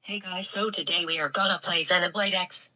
Hey guys, so today we are gonna play Xenoblade X.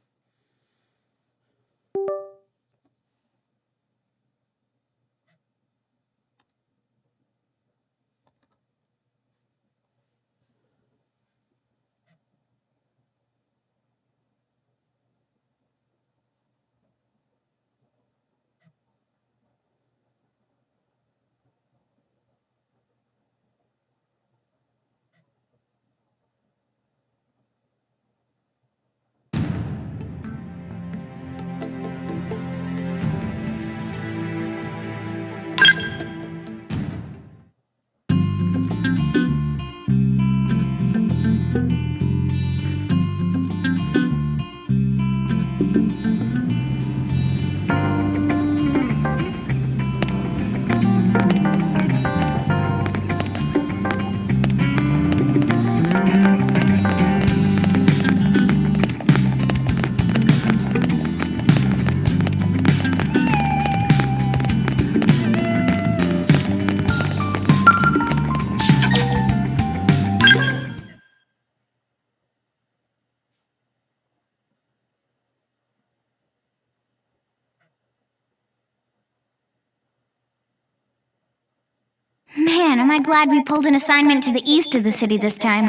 Man, am I glad we pulled an assignment to the east of the city this time.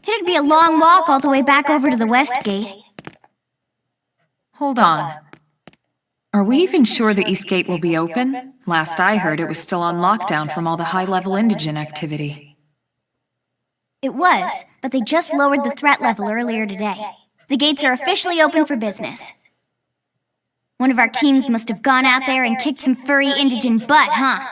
It'd be a long walk all the way back over to the west gate. Hold on. Are we even sure the east gate will be open? Last I heard, it was still on lockdown from all the high-level indigent activity. It was, but they just lowered the threat level earlier today. The gates are officially open for business. One of our teams must have gone out there and kicked some furry indigent butt, huh?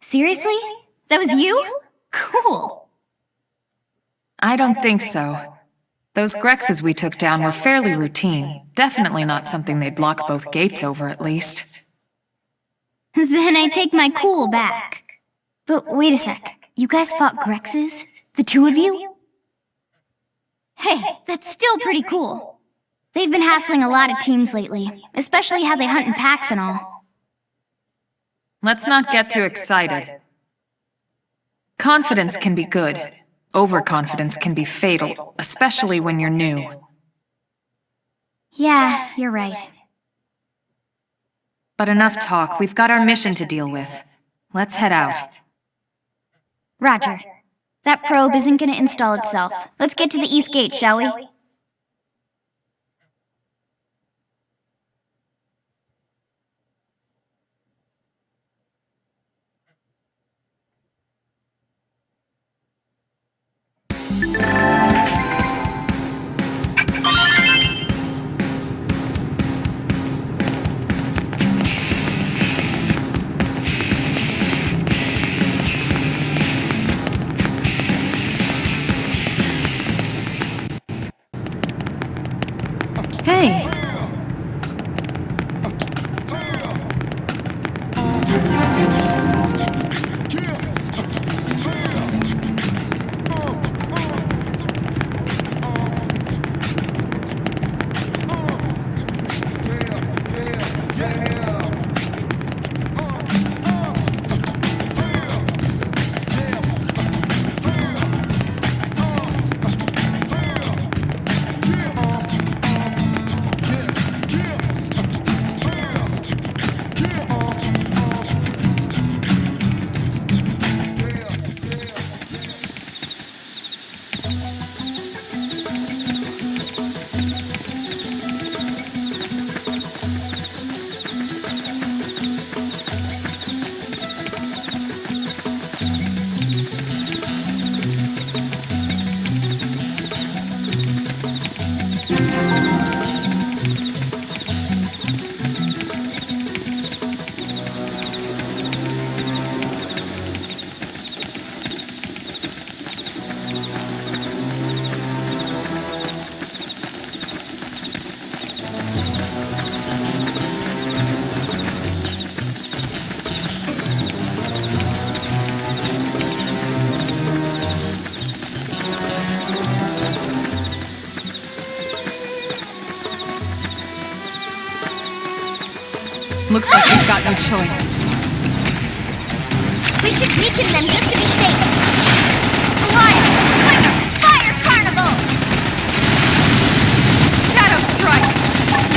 Seriously? That was you? Cool. I don't think so. Those Grexes we took down were fairly routine. Definitely not something they'd lock both gates over, at least. Then I take my cool back. But wait a sec. You guys fought Grexes? The two of you? Hey, that's still pretty cool. They've been hassling a lot of teams lately, especially how they hunt in packs and all. Let's not get too excited. Confidence can be good. Overconfidence can be fatal, especially when you're new. Yeah, you're right. But enough talk, we've got our mission to deal with. Let's head out. Roger. That probe isn't gonna install itself. Let's get to the east gate, shall we? Hey! Looks like we've got no choice. We should weaken them just to be safe. Slime! Fire! Fire Carnival! Shadow Strike!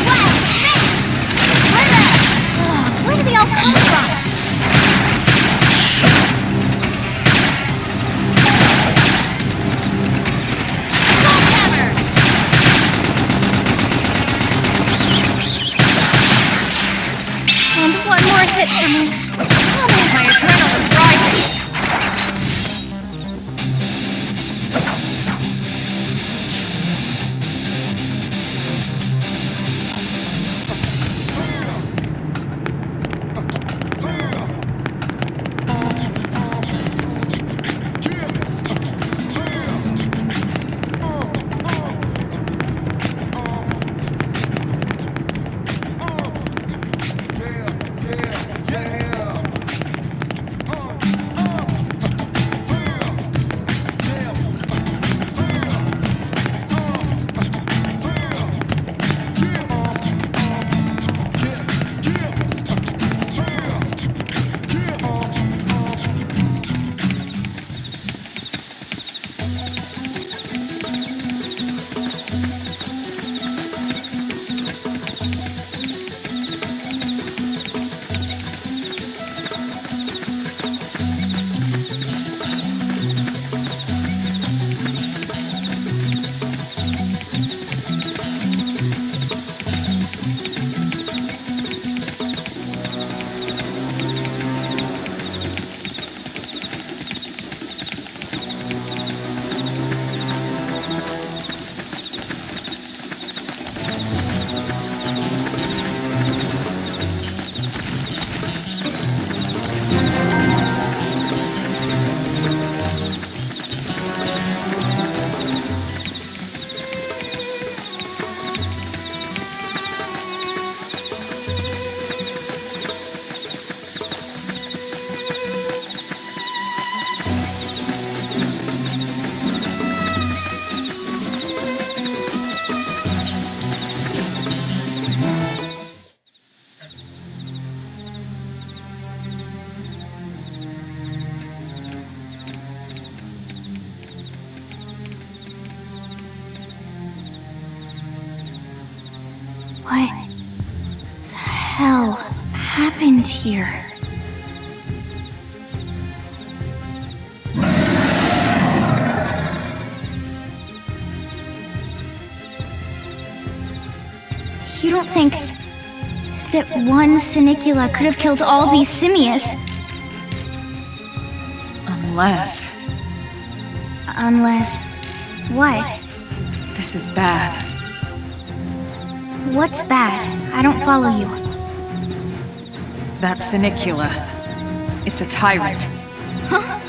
Wild Spin! Where do they all come from? Sledgehammer! And one more hit for me. My adrenaline's rising! What the hell happened here? You don't think that one Sinicula could have killed all these simius? Unless... what? This is bad. What's bad? I don't follow you. That Sinicula. It's a tyrant. Huh?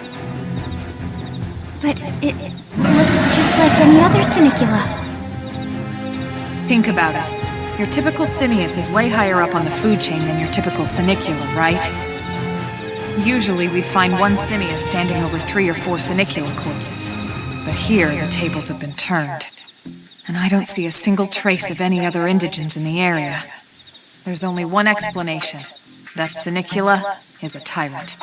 But it looks just like any other Sinicula. Think about it. Your typical simius is way higher up on the food chain than your typical Sinicula, right? Usually we'd find one simius standing over 3 or 4 Sinicula corpses. But here, the tables have been turned. And I don't see a single trace of any other indigents in the area. There's only one explanation. That Sinicula is a tyrant.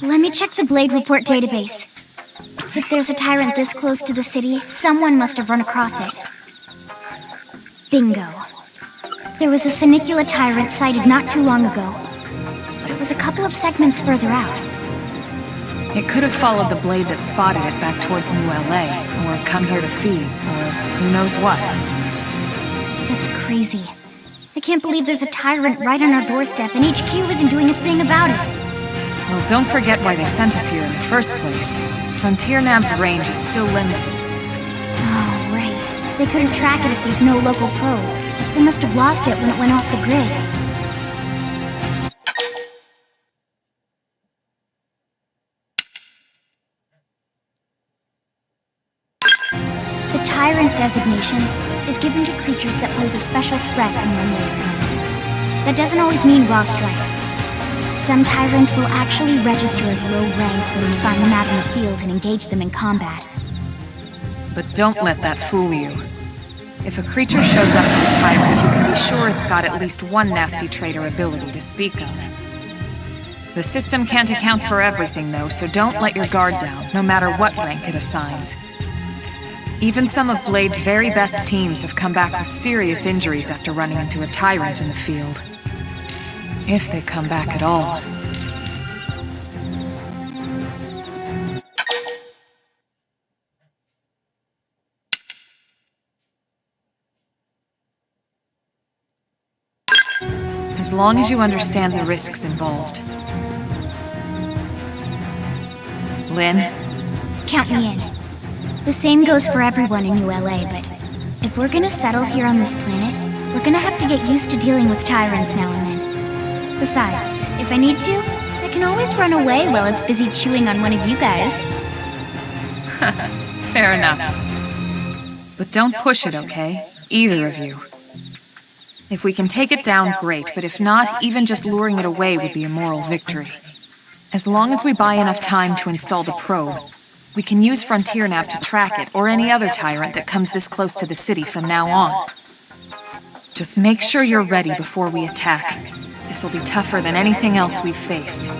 Let me check the Blade Report database. If there's a tyrant this close to the city, someone must have run across it. Bingo. There was a Sinicula tyrant sighted not too long ago, but it was a couple of segments further out. It could have followed the blade that spotted it back towards New LA, or come here to feed, or who knows what. That's crazy. I can't believe there's a tyrant right on our doorstep and HQ isn't doing a thing about it. Well, don't forget why they sent us here in the first place. Frontier Nav's range is still limited. Oh, right. They couldn't track it if there's no local probe. They must have lost it when it went off the grid. The Tyrant designation is given to creatures that pose a special threat in one way or another. That doesn't always mean raw strike. Some Tyrants will actually register as low rank when we find them out in the field and engage them in combat. But don't let that fool you. If a creature shows up as a tyrant, you can be sure it's got at least one nasty trait or ability to speak of. The system can't account for everything, though, so don't let your guard down, no matter what rank it assigns. Even some of Blade's very best teams have come back with serious injuries after running into a tyrant in the field. If they come back at all. As long as you understand the risks involved. Lynn? Count me in. The same goes for everyone in ULA, but if we're gonna settle here on this planet, we're gonna have to get used to dealing with tyrants now and then. Besides, if I need to, I can always run away while it's busy chewing on one of you guys. Fair enough. But don't push it, okay? Either of you. If we can take it down, great, but if not, even just luring it away would be a moral victory. As long as we buy enough time to install the probe, we can use Frontier Nav to track it, or any other tyrant that comes this close to the city from now on. Just make sure you're ready before we attack. This will be tougher than anything else we've faced.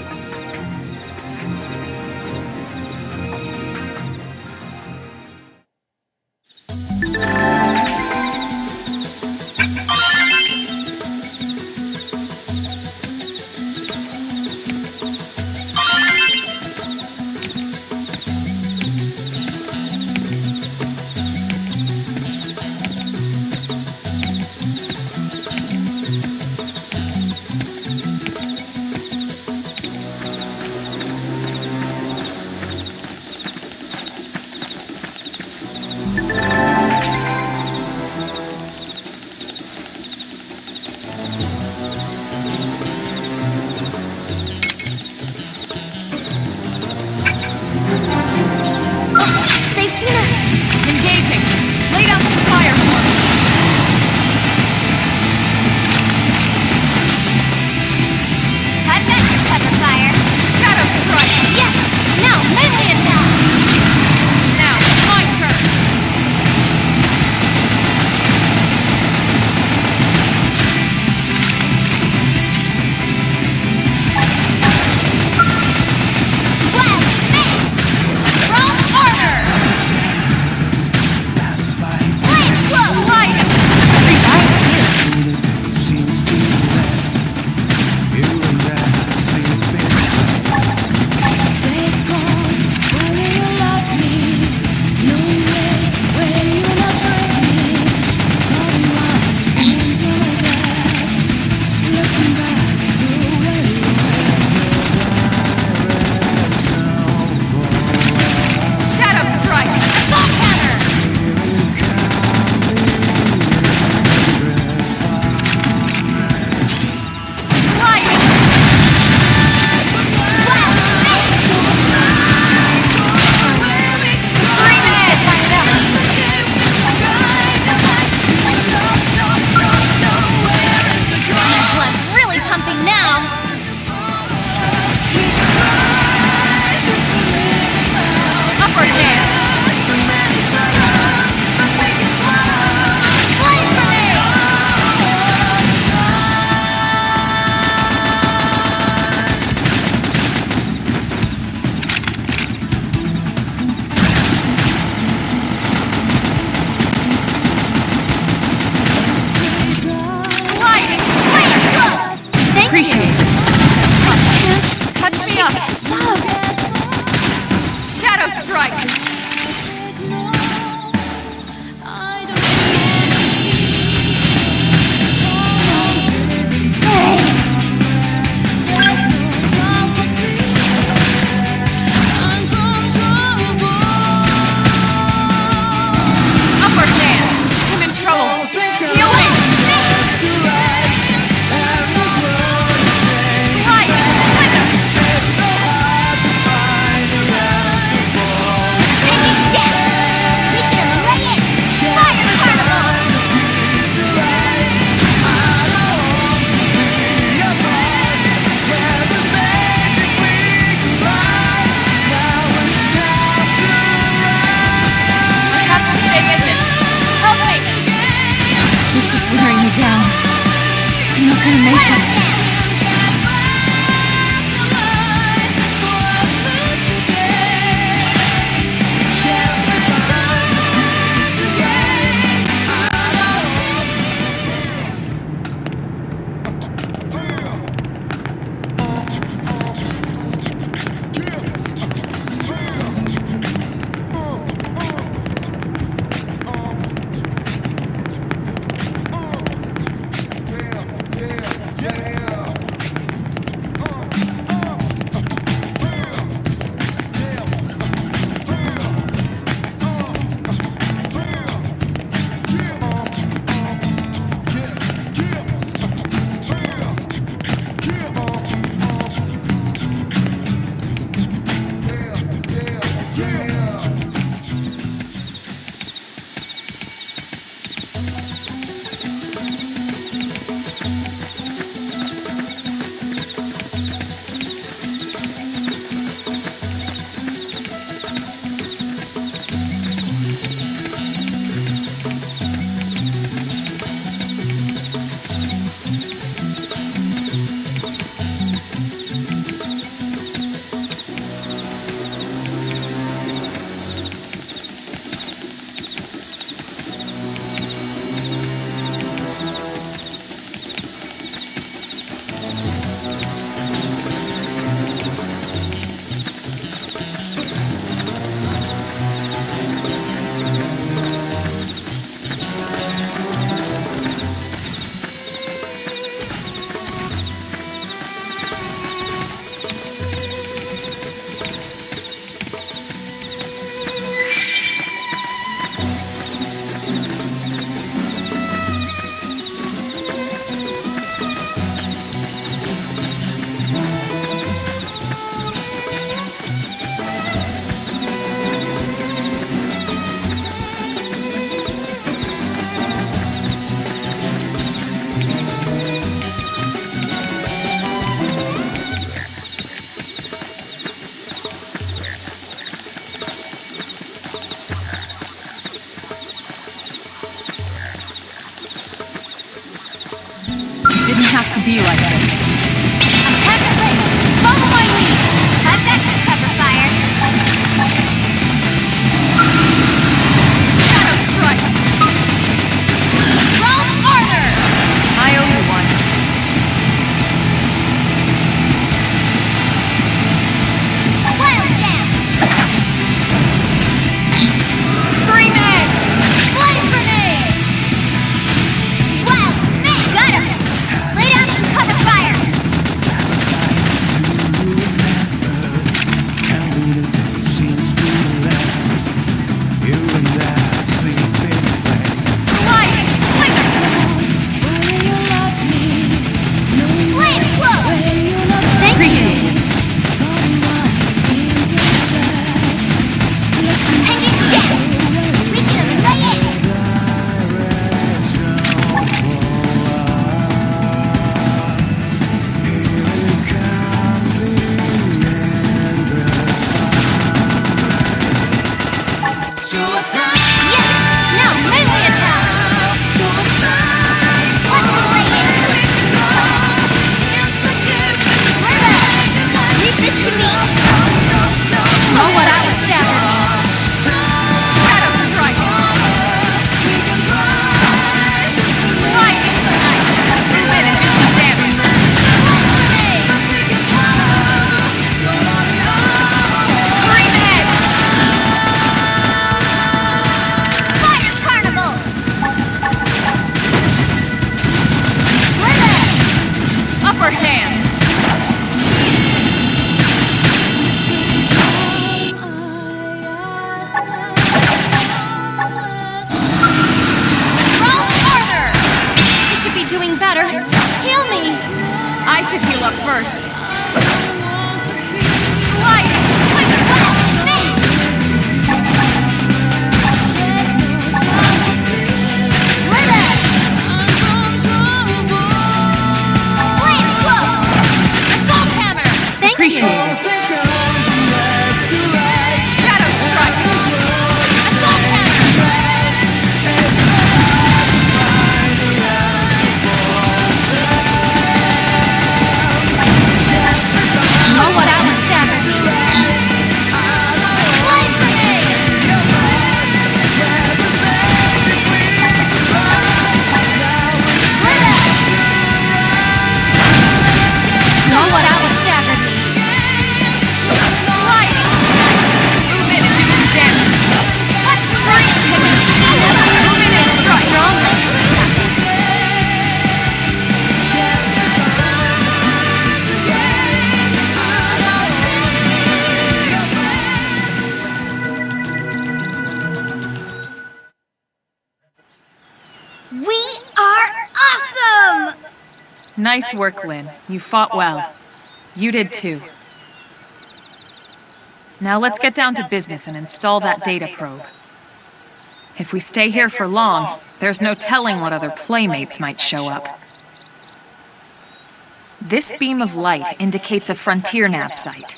Appreciate it. Catch me up. Sub. Shadow Strike. Nice work, Lynn. You fought well. You did too. Now let's get down to business and install that data probe. If we stay here for long, there's no telling what other playmates might show up. This beam of light indicates a frontier nav site.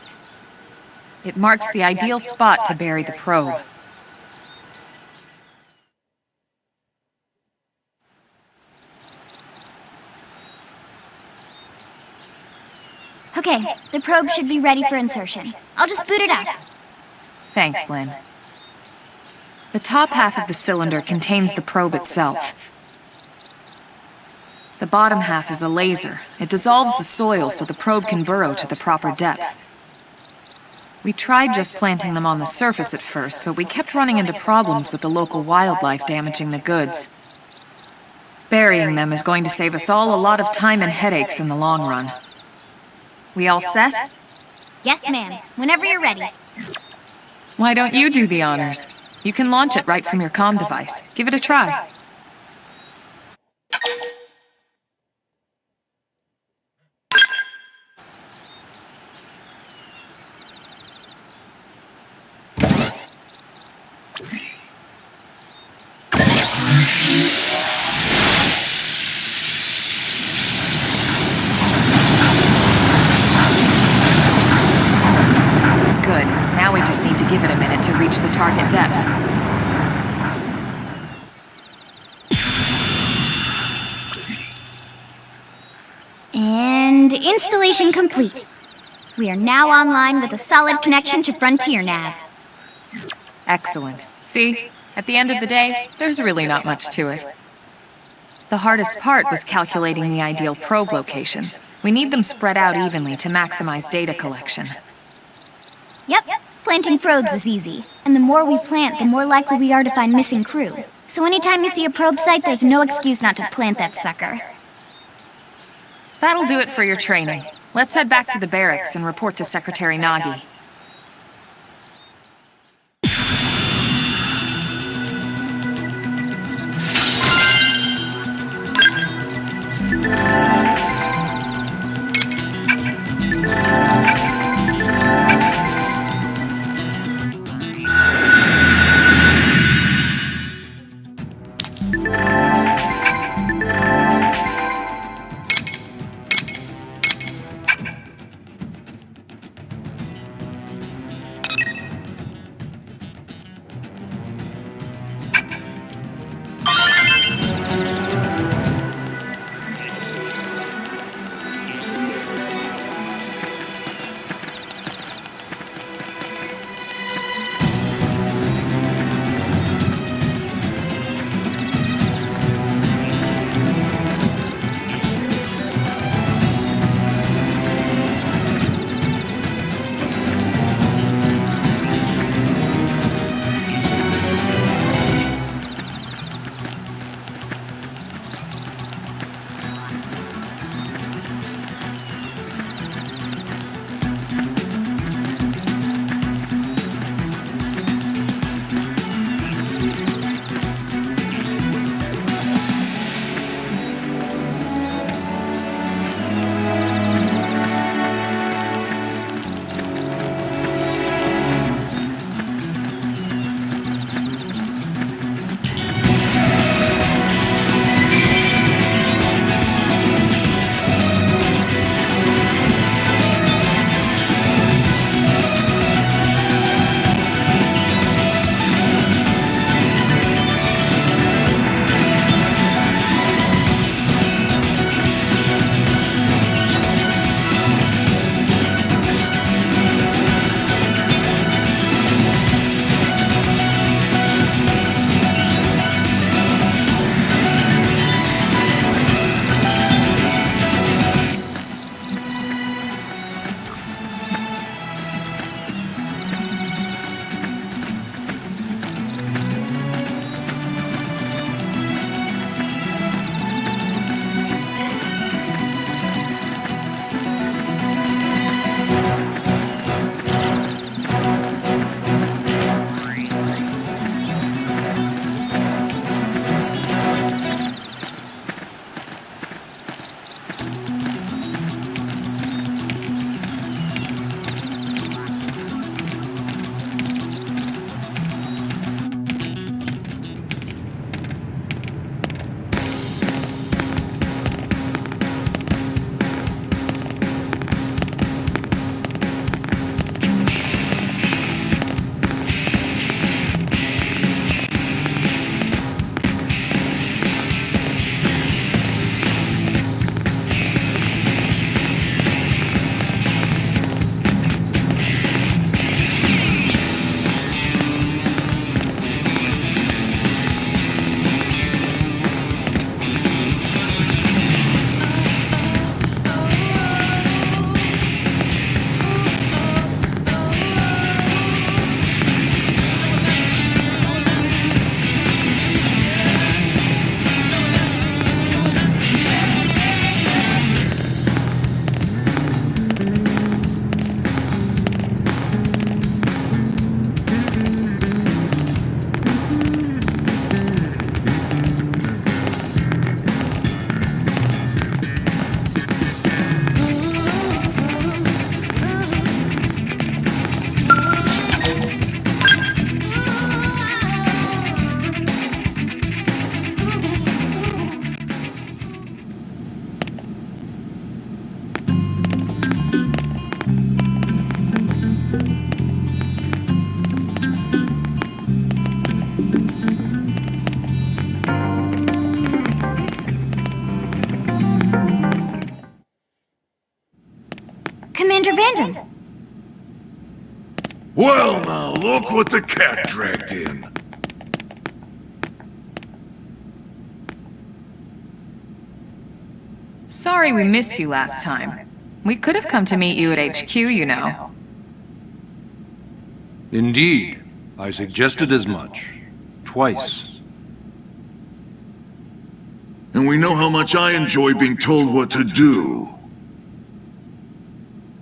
It marks the ideal spot to bury the probe. Okay, the probe should be ready for insertion. I'll just boot it up. Thanks, Lynn. The top half of the cylinder contains the probe itself. The bottom half is a laser. It dissolves the soil so the probe can burrow to the proper depth. We tried just planting them on the surface at first, but we kept running into problems with the local wildlife damaging the goods. Burying them is going to save us all a lot of time and headaches in the long run. We all set? Yes, ma'am. Whenever you're ready. Why don't you do the honors? You can launch it right from your comm device. Give it a try. Good. Now we just need to give it a minute to reach the target depth. And installation complete. We are now online with a solid connection to Frontier Nav. Excellent. See? At the end of the day, there's really not much to it. The hardest part was calculating the ideal probe locations. We need them spread out evenly to maximize data collection. Yep, planting probes is easy. And the more we plant, the more likely we are to find missing crew. So anytime you see a probe site, there's no excuse not to plant that sucker. That'll do it for your training. Let's head back to the barracks and report to Secretary Nagi. Commander Vandam. Well now, look what the cat dragged in. Sorry we missed you last time. We could have come to meet you at HQ, you know. Indeed. I suggested as much. Twice. And we know how much I enjoy being told what to do.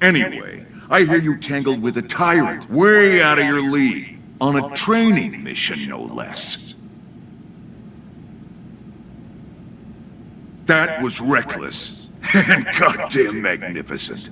Anyway, I hear you tangled with a tyrant, way out of your league, on a training mission, no less. That was reckless, and goddamn magnificent.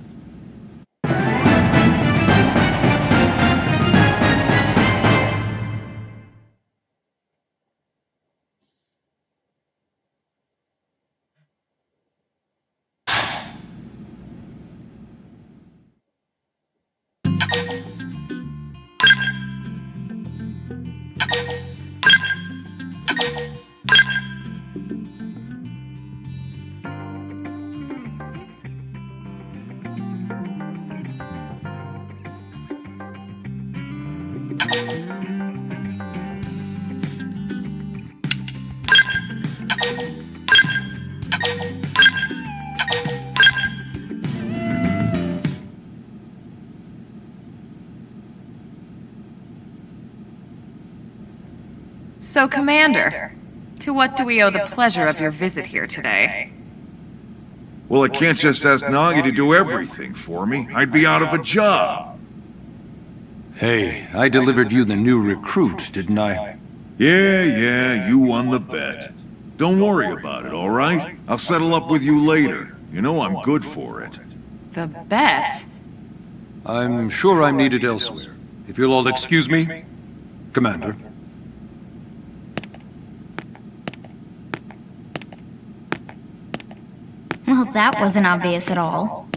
So, Commander, to what do we owe the pleasure of your visit here today? Well, I can't just ask Nagi to do everything for me. I'd be out of a job. Hey, I delivered you the new recruit, didn't I? Yeah, you won the bet. Don't worry about it, all right? I'll settle up with you later. You know I'm good for it. The bet? I'm sure I'm needed elsewhere. If you'll all excuse me, Commander. Well, that wasn't obvious at all.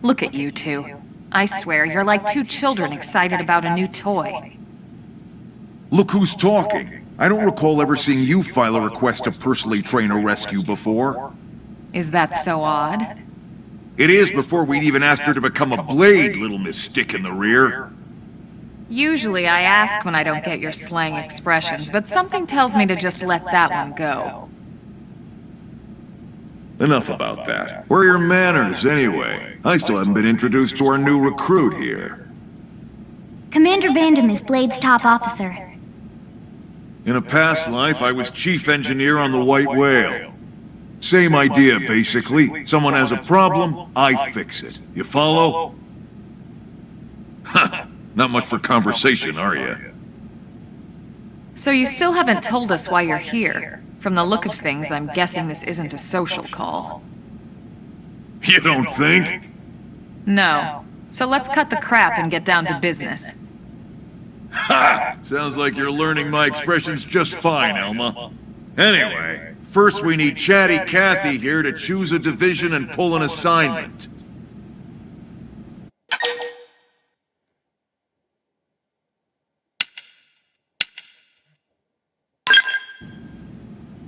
Look at you two. I swear, you're like two children excited about a new toy. Look who's talking. I don't recall ever seeing you file a request to personally train a rescue before. Is that so odd? It is before we'd even asked her to become a blade, little Miss Stick in the Rear. Usually I ask when I don't get your slang expressions, but something tells me to just let that one go. Enough about that. Where are your manners, anyway? I still haven't been introduced to our new recruit here. Commander Vandam is Blade's top officer. In a past life, I was chief engineer on the White Whale. Same idea, basically. Someone has a problem, I fix it. You follow? Huh. Not much for conversation, are you? So you still haven't told us why you're here. From the look of things, I'm guessing this isn't a social call. You don't think? No. So let's cut the crap and get down to business. Ha! Sounds like you're learning my expressions just fine, Elma. Anyway, first we need Chatty Cathy here to choose a division and pull an assignment.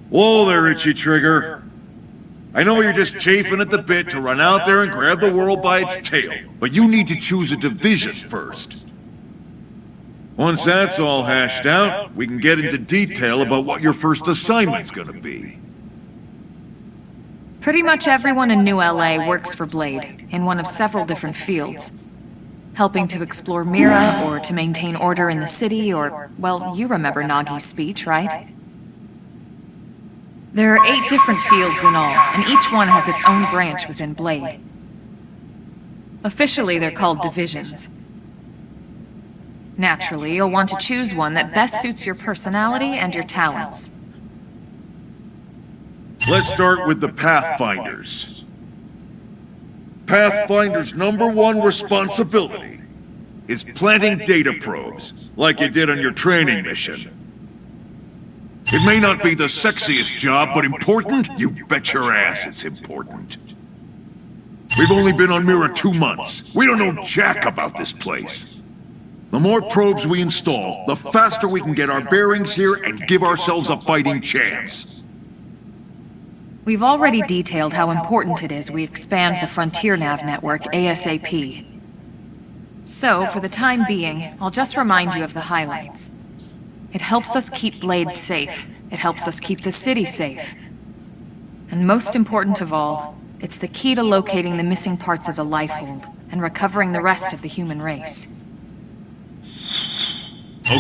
Whoa there, Itchy Trigger. I know you're just chafing at the bit to run out there and grab the world by its tail, but you need to choose a division first. Once that's all hashed out, we can get into detail about what your first assignment's gonna be. Pretty much everyone in New LA works for Blade, in one of several different fields. Helping to explore Mira, or to maintain order in the city, or, well, you remember Nagi's speech, right? There are 8 different fields in all, and each one has its own branch within Blade. Officially, they're called divisions. Naturally, you'll want to choose one that best suits your personality and your talents. Let's start with the Pathfinders. Pathfinder's #1 responsibility is planting data probes, like you did on your training mission. It may not be the sexiest job, but important? You bet your ass it's important. We've only been on Mira 2 months. We don't know jack about this place. The more probes we install, the faster we can get our bearings here and give ourselves a fighting chance. We've already detailed how important it is we expand the Frontier Nav network ASAP. So, for the time being, I'll just remind you of the highlights. It helps us keep Blade safe. It helps us keep the city safe. And most important of all, it's the key to locating the missing parts of the Lifehold and recovering the rest of the human race.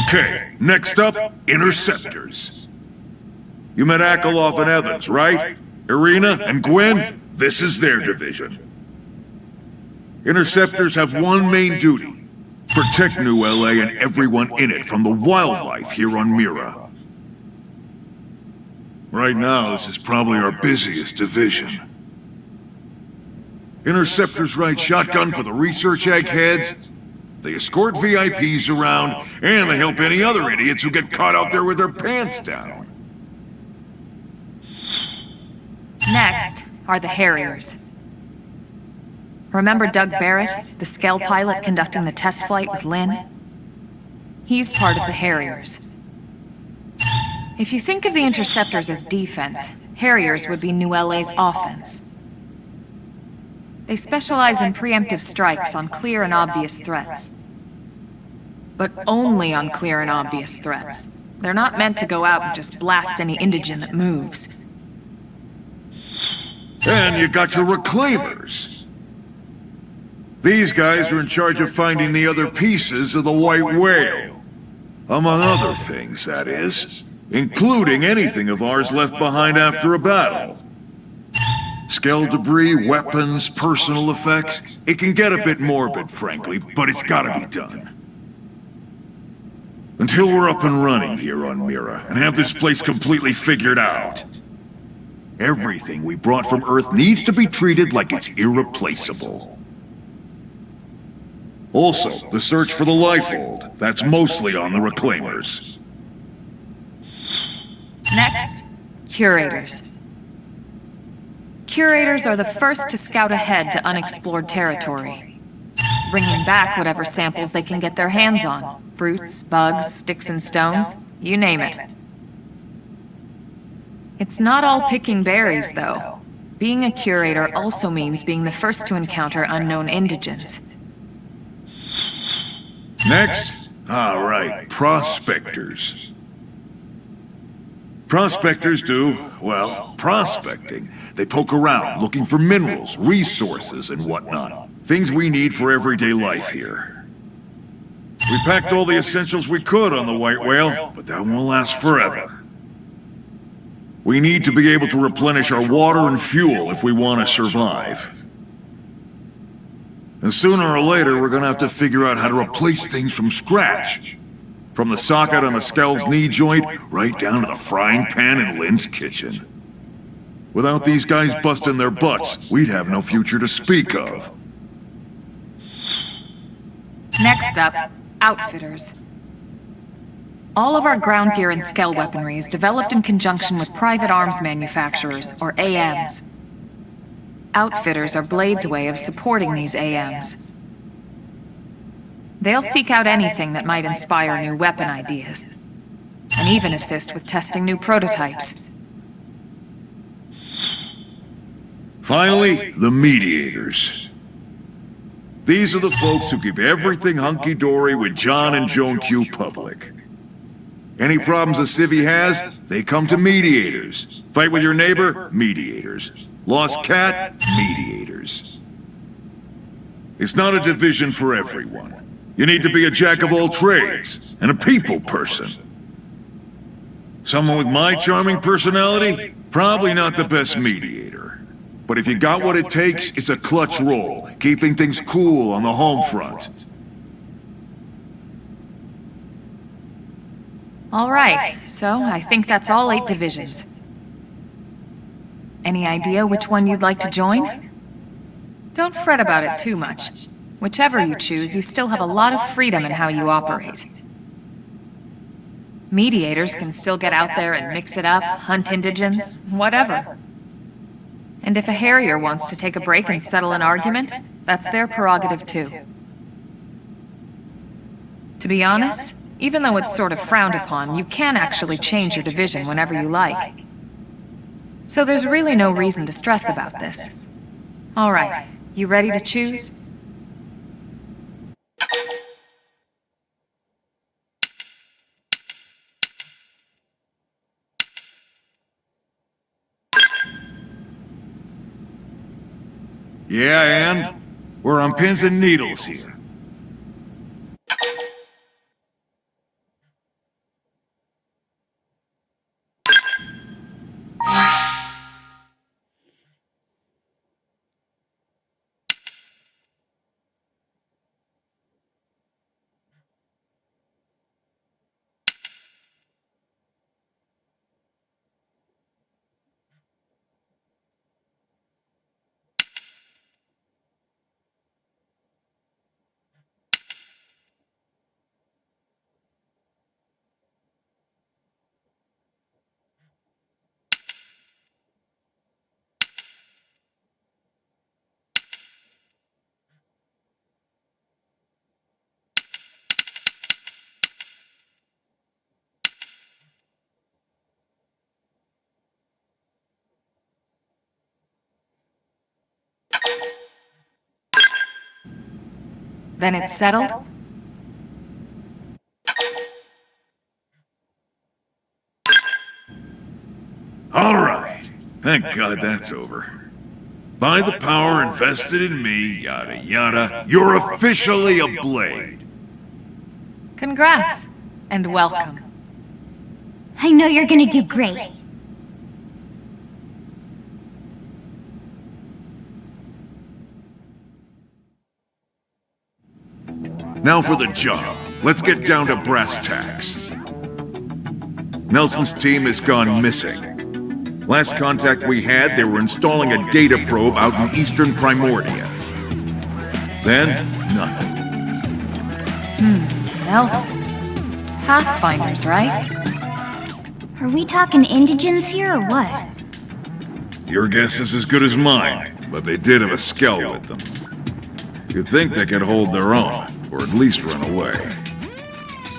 Okay, next up, Interceptors. You met Akalov and Evans, right? Irina and Gwen? This is their division. Interceptors have one main duty: protect New LA and everyone in it from the wildlife here on Mira. Right now, this is probably our busiest division. Interceptors ride shotgun for the research eggheads, they escort VIPs around, and they help any other idiots who get caught out there with their pants down. Next are the Harriers. Remember Doug Barrett, the Skell pilot conducting the test flight with Lynn? He's part of the Harriers. If you think of the Interceptors as defense, Harriers would be New LA's offense. They specialize in preemptive strikes on clear and obvious threats. But only on clear and obvious threats. They're not meant to go out and just blast any indigene that moves. And you got your Reclaimers. These guys are in charge of finding the other pieces of the White Whale. Among other things, that is. Including anything of ours left behind after a battle. Skell debris, weapons, personal effects. It can get a bit morbid, frankly, but it's gotta be done. Until we're up and running here on Mira, and have this place completely figured out. Everything we brought from Earth needs to be treated like it's irreplaceable. Also, the search for the Lifehold. That's mostly on the Reclaimers. Next, Curators. Curators are the first to scout ahead to unexplored territory, bringing back whatever samples they can get their hands on. Fruits, bugs, sticks and stones, you name it. It's not all picking berries, though. Being a curator also means being the first to encounter unknown indigens. Next? All right, Prospectors. Prospectors do, well, prospecting. They poke around, looking for minerals, resources, and whatnot. Things we need for everyday life here. We packed all the essentials we could on the White Whale, but that won't last forever. We need to be able to replenish our water and fuel if we want to survive. And sooner or later, we're gonna have to figure out how to replace things from scratch. From the socket on the Skell's knee joint, right down to the frying pan in Lynn's kitchen. Without these guys busting their butts, we'd have no future to speak of. Next up, Outfitters. All of our ground gear and Skell weaponry is developed in conjunction with private arms manufacturers, or AMs. Outfitters are Blade's way of supporting these AMs. They'll seek out anything that might inspire new weapon ideas, and even assist with testing new prototypes. Finally, the Mediators. These are the folks who keep everything hunky-dory with John and Joan Q public. Any problems a civvy has, they come to Mediators. Fight with your neighbor? Mediators. Lost cat? Mediators. It's not a division for everyone. You need to be a jack of all trades, and a people person. Someone with my charming personality? Probably not the best mediator. But if you got what it takes, it's a clutch role, keeping things cool on the home front. All right, so I think that's all 8 divisions. Any idea which one you'd like to join? Don't fret about it too much. Whichever you choose, you still have a lot of freedom in how you operate. Mediators can still get out there and mix it up, hunt indigens, whatever. And if a Harrier wants to take a break and settle an argument, that's their prerogative too. To be honest, even though it's sort of frowned upon, you can actually change your division whenever you like. So there's really no reason to stress about this. All right, you ready to choose? Yeah, and? We're on pins and needles here. Then it's settled? All right. Thank God that's over. By the power invested in me, yada yada, you're officially a blade. Congrats, and welcome. I know you're gonna do great. Now for the job. Let's get down to brass tacks. Nelson's team has gone missing. Last contact we had, they were installing a data probe out in eastern Primordia. Then, nothing. Nelson. Pathfinders, right? Are we talking indigents here or what? Your guess is as good as mine, but they did have a skell with them. You'd think they could hold their own, or at least run away.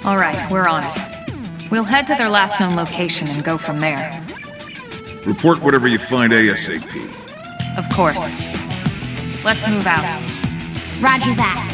All right, we're on it. We'll head to their last known location and go from there. Report whatever you find ASAP. Of course. Let's move out. Roger that.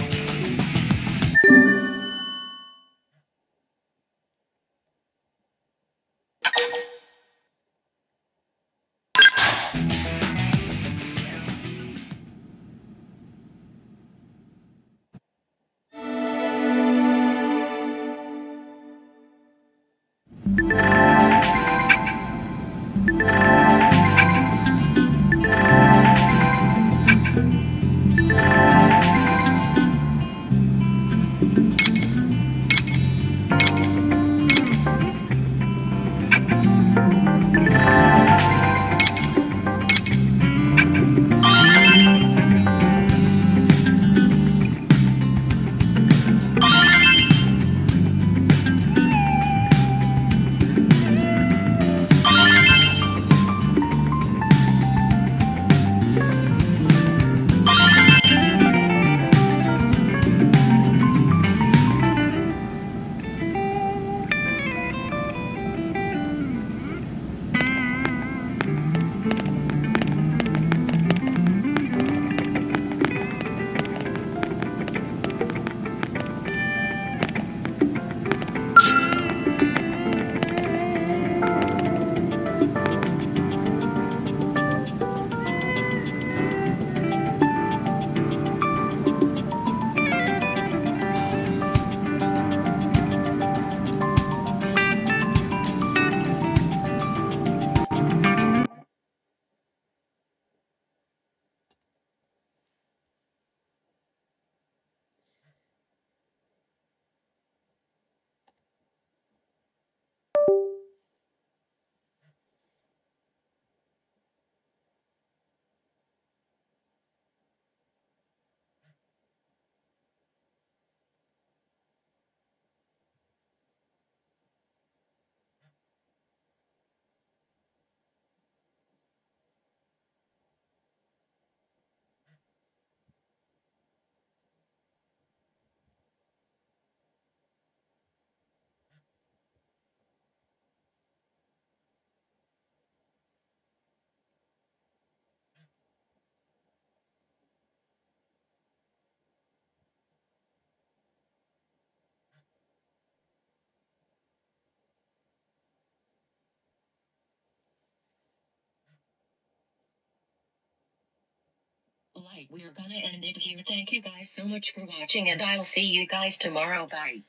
Alright, we're gonna end it here. Thank you guys so much for watching, and I'll see you guys tomorrow. Bye.